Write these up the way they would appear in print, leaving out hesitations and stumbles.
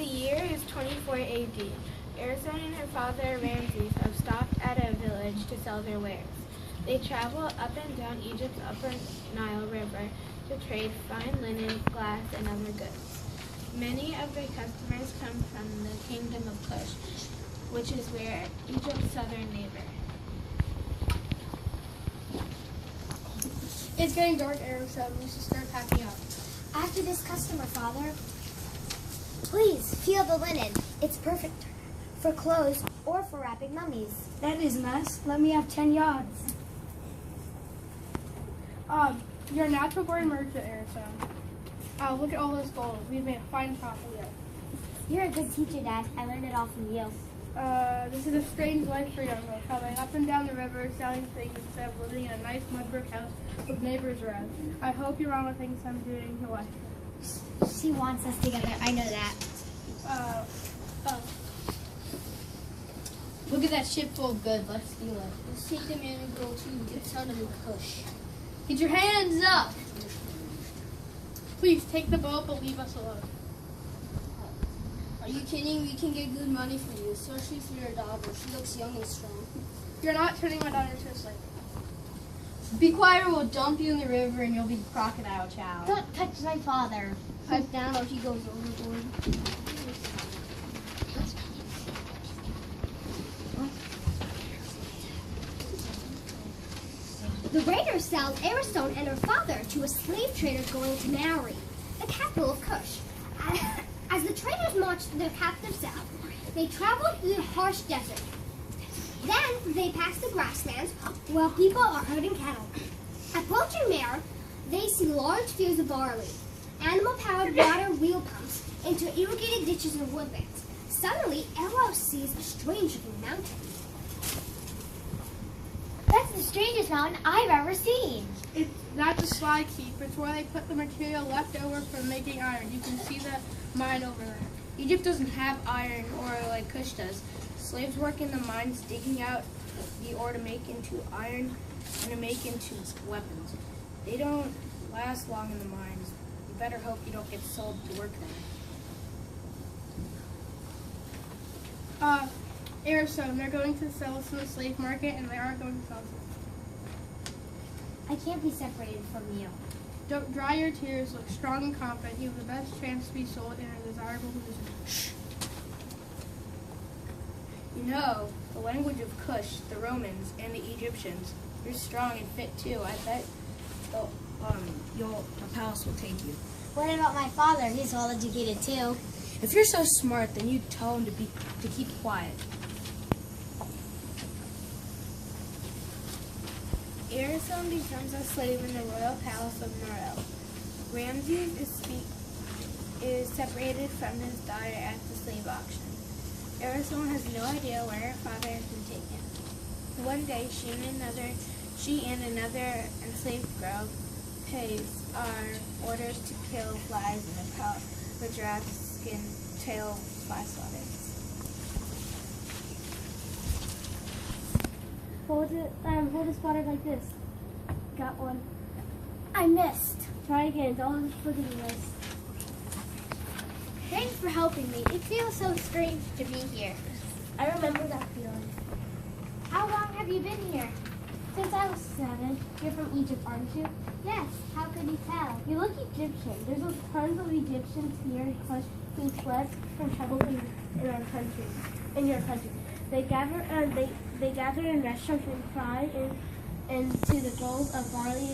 year is 24 AD. Arizona and her father Ramses have stopped at a village to sell their wares. They travel up and down Egypt's upper Nile River to trade fine linen, glass, and other goods. Many of their customers come from the kingdom of Kush, which is where Egypt's southern neighbor. It's getting dark, Arizona. We should start packing up. After this customer, Father, please feel the linen. It's perfect for clothes or for wrapping mummies. That is nice. Let me have 10 yards. You're a natural-born merchant, Arizona. Look at all this gold. We've made a fine profit yet. You're a good teacher, Dad. I learned it all from you. This is a strange life for young girls, traveling up and down the river, selling things instead of living in a nice mud brick house with neighbors around. I hope you're on with things I'm doing to life. She wants us together. I know that. Look at that ship full of goods. Let's steal it. Let's take the man and girl too and get some of the Kush. Get your hands up! Please take the boat, but leave us alone. Are you kidding? We can get good money for you, especially for your daughter. She looks young and strong. You're not turning my daughter into a slave. Be quiet or we'll dump you in the river and you'll be crocodile chow. Don't touch my father. Pipe down or he goes overboard. The raiders sell Ariston and her father to a slave trader going to Maori, the capital of Kush. As the traders marched their captives south, they traveled through the harsh desert. Then they passed the grasslands where people are herding cattle. Approaching Mer, they see large fields of barley, animal-powered water wheel pumps into irrigated ditches and woodlands. Suddenly, Eros sees a strange-looking mountain. That's the strangest mountain I've ever seen. It's not the Sly Keep. It's where they put the material left over from making iron. You can see the mine over there. Egypt doesn't have iron ore like Kush does. Slaves work in the mines digging out the ore to make into iron and to make into weapons. They don't last long in the mines. You better hope you don't get sold to work there. Arizona, they're going to sell us in the slave market and they aren't going to sell us. I can't be separated from you. Don't dry your tears, look strong and confident. You have the best chance to be sold in a desirable position. You know, the language of Kush, the Romans, and the Egyptians, you're strong and fit too. I bet the palace will take you. What about my father? He's well educated too. If you're so smart, then you tell him to keep quiet. Ariston becomes a slave in the royal palace of Morel. Ramses is separated from his daughter at the slave auction. Ariston has no idea where her father has been taken. One day, she and another enslaved girl, Pays, are ordered to kill flies in a pot with giraffe skin tail fly swatters. Hold a spotter like this. Got one. I missed. Try again. Don't look at this. Thanks for helping me. It feels so strange to be here. I remember that feeling. How long have you been here? Since I was 7. You're from Egypt, aren't you? Yes. How could you tell? You look Egyptian. There's tons of Egyptians here in Kush who fled from trouble in our country, in your country. They gather in restaurants and cry into the bowls of barley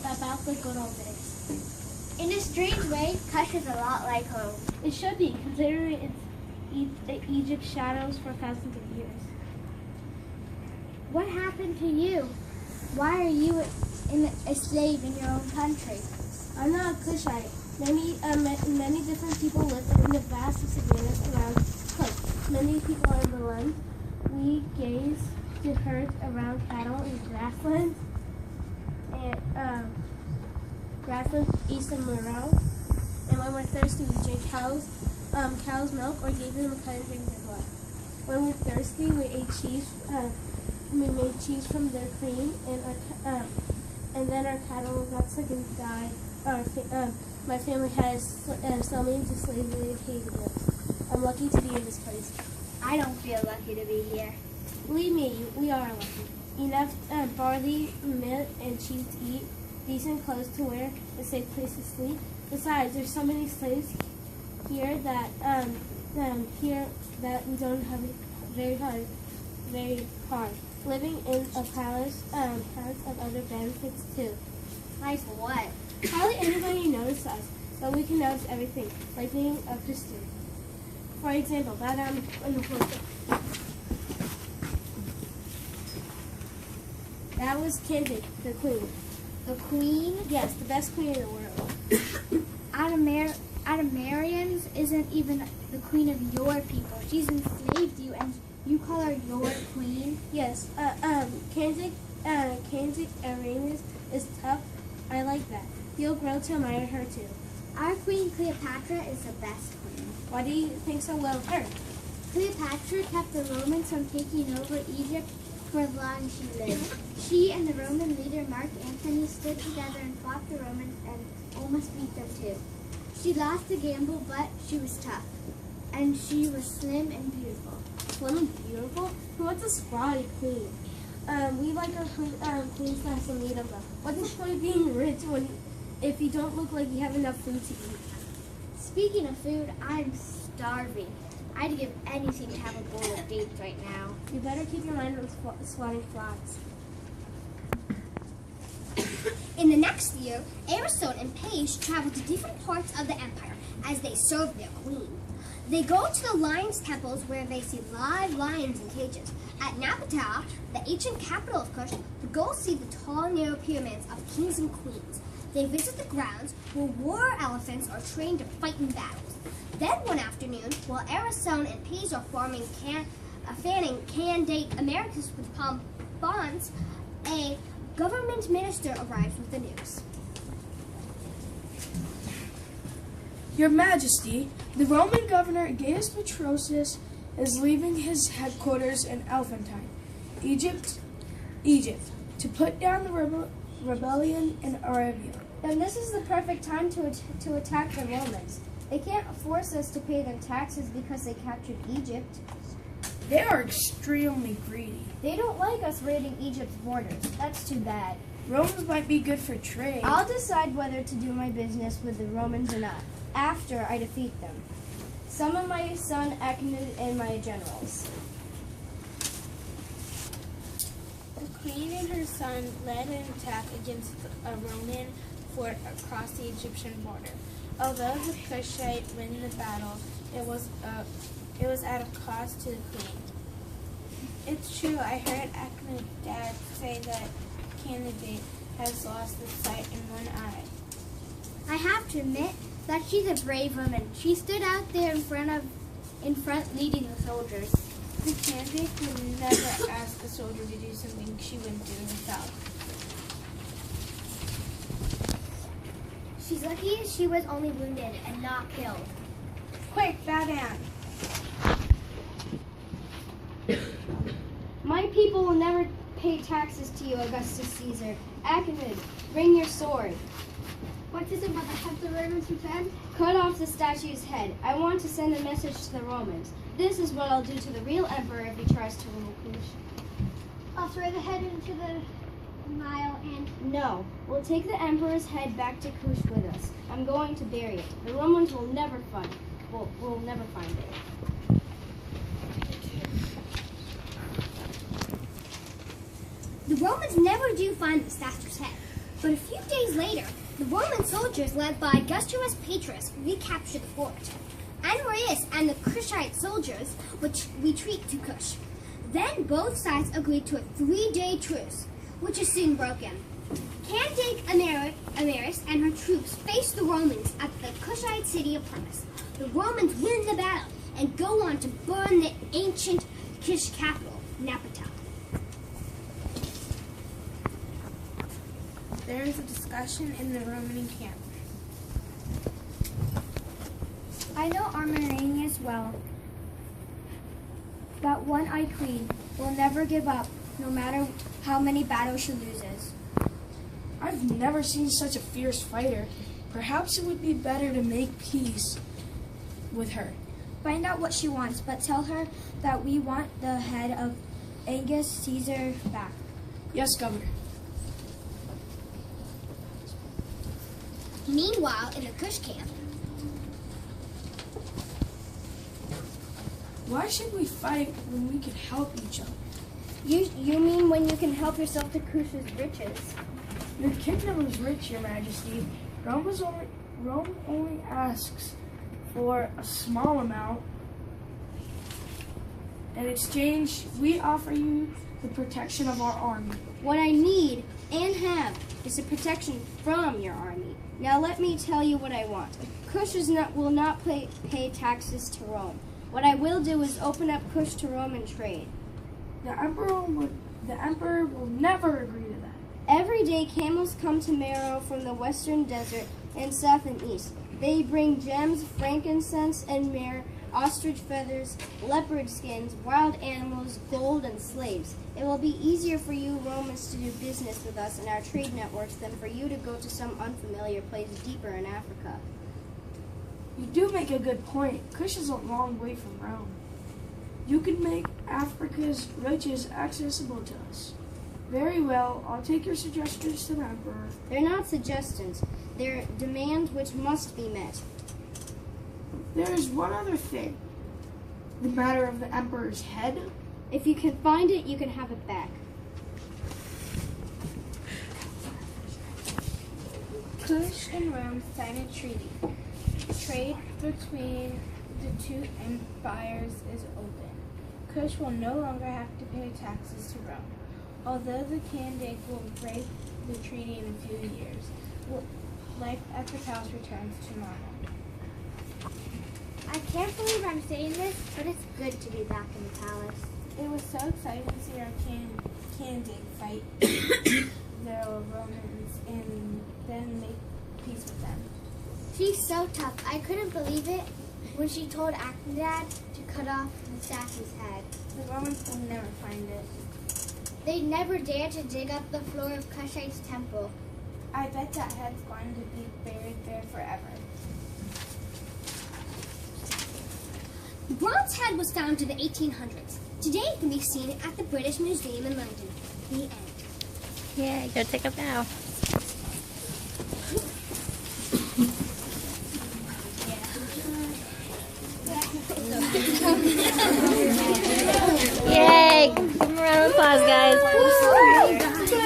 about the good old days. In a strange way, Kush is a lot like home. It should be, considering it's Egypt's shadows for thousands of years. What happened to you? Why are you a slave in your own country? I'm not a Kushite. Many different people live in the vast savannas around Kush. Many people are in the land. We gaze to herds around cattle in grasslands east of Morel. And when we're thirsty, we drink cow's milk or gave them a kind of drink as well. When we're thirsty, we ate cheese. We made cheese from their cream, and then our cattle got sick and died. My family had sold me into slavery and hated it. I'm lucky to be in this place. I don't feel lucky to be here. Believe me, we are lucky. Enough barley, milk, and cheese to eat, decent clothes to wear, a safe place to sleep. Besides, there's so many slaves here that we don't have it very hard. Living in a palace has of other benefits too. Nice what? Hardly anybody notices us, but we can notice everything, like being a Christian. For example, bow down in the floor. That was Candace, the queen. The queen? Yes, the best queen in the world. Adamarians isn't even the queen of your people. She's enslaved you and you call her your queen? Yes, Candace Arrhenius is tough. I like that. You'll grow to admire her too. Our queen Cleopatra is the best queen. Why do you think so well of her? Cleopatra kept the Romans from taking over Egypt for as long as she lived. She and the Roman leader Mark Antony stood together and fought the Romans and almost beat them too. She lost the gamble, but she was tough. And she was slim and beautiful. Slim and beautiful? Who wants a scrawny queen? We like our queens to have some meat of them. What's the point of being rich if you don't look like you have enough food to eat? Speaking of food, I'm starving. I'd give anything to have a bowl of dates right now. You better keep your mind on swatting flies. In the next year, Ariston and Paige travel to different parts of the empire as they serve their queen. They go to the lions' temples where they see live lions in cages. At Napata, the ancient capital of Kush, the girls see the tall, narrow pyramids of kings and queens. They visit the grounds where war elephants are trained to fight in battles. Then one afternoon, while Ariston and Paige are fanning candidate Americus with palm bonds, a government minister arrives with the news. Your Majesty, the Roman governor Gaius Petrosius is leaving his headquarters in Elephantine, Egypt, to put down the rebellion in Arabia. Then this is the perfect time to attack the Romans. They can't force us to pay them taxes because they captured Egypt. They are extremely greedy. They don't like us raiding Egypt's borders. That's too bad. Romans might be good for trade. I'll decide whether to do my business with the Romans or not, after I defeat them. Summon my son Achnid and my generals. The queen and her son led an attack against a Roman fort across the Egyptian border. Although the Kushite win the battle, it was at a cost to the queen. It's true, I heard Achnid's dad say that candidate has lost the sight in one eye. I have to admit that she's a brave woman. She stood out there in front leading the soldiers. The candidate would never ask a soldier to do something she wouldn't do herself. She's lucky she was only wounded and not killed. Quick, bow down. My people will never pay taxes to you, Augustus Caesar. Achnid, bring your sword. What is it about the head of the Romans who said? Cut off the statue's head. I want to send a message to the Romans. This is what I'll do to the real emperor if he tries to rule Kush. I'll throw the head into the Nile and... No, we'll take the emperor's head back to Kush with us. I'm going to bury it. The Romans will never find it. The Romans never do find the statue's head, but a few days later, the Roman soldiers led by Gustuus Petrus recapture the fort. Anorius and the Kushite soldiers would retreat to Kush. Then both sides agreed to a 3-day truce, which is soon broken. Candidate Amaris and her troops face the Romans at the Kushite city of Permis. The Romans win the battle and go on to burn the ancient Kish capital, Napata. There is a discussion in the Roman camp. I know Arminius well. That one-eyed queen will never give up, no matter how many battles she loses. I've never seen such a fierce fighter. Perhaps it would be better to make peace with her. Find out what she wants, but tell her that we want the head of Aegus Caesar back. Yes, Governor. Meanwhile, in the Kush camp, Why should we fight when we can help each other? You mean when you can help yourself to Kush's riches? Your kingdom is rich, Your Majesty. Rome only asks for a small amount. In exchange, we offer you the protection of our army. What I need and have is the protection from your army. Now let me tell you what I want. Kush will not pay taxes to Rome. What I will do is open up Kush to Roman trade. The emperor will never agree to that. Every day camels come to Meroe from the western desert and south and east. They bring gems, frankincense and myrrh, ostrich feathers, leopard skins, wild animals, gold, and slaves. It will be easier for you Romans to do business with us and our trade networks than for you to go to some unfamiliar place deeper in Africa. You do make a good point. Kush is a long way from Rome. You can make Africa's riches accessible to us. Very well, I'll take your suggestions to the emperor. They're not suggestions. They're demands which must be met. There is one other thing. The matter of the emperor's head. If you can find it, you can have it back. Kush and Rome signed a treaty. Trade between the two empires is open. Kush will no longer have to pay taxes to Rome. Although the Kandake will break the treaty in a few years, life at the palace returns to normal. I can't believe I'm saying this, but it's good to be back in the palace. It was so exciting to see our Kandake fight the Romans and then make peace with them. She's so tough. I couldn't believe it when she told Akhdad to cut off Mustapha's head. The Romans will never find it. They'd never dare to dig up the floor of Kushite's temple. I bet that head's going to be buried there forever. the bronze head was found in the 1800s. Today it can be seen at the British Museum in London. The end. Yeah, go take a bow. Yay! Give them a round of applause, guys.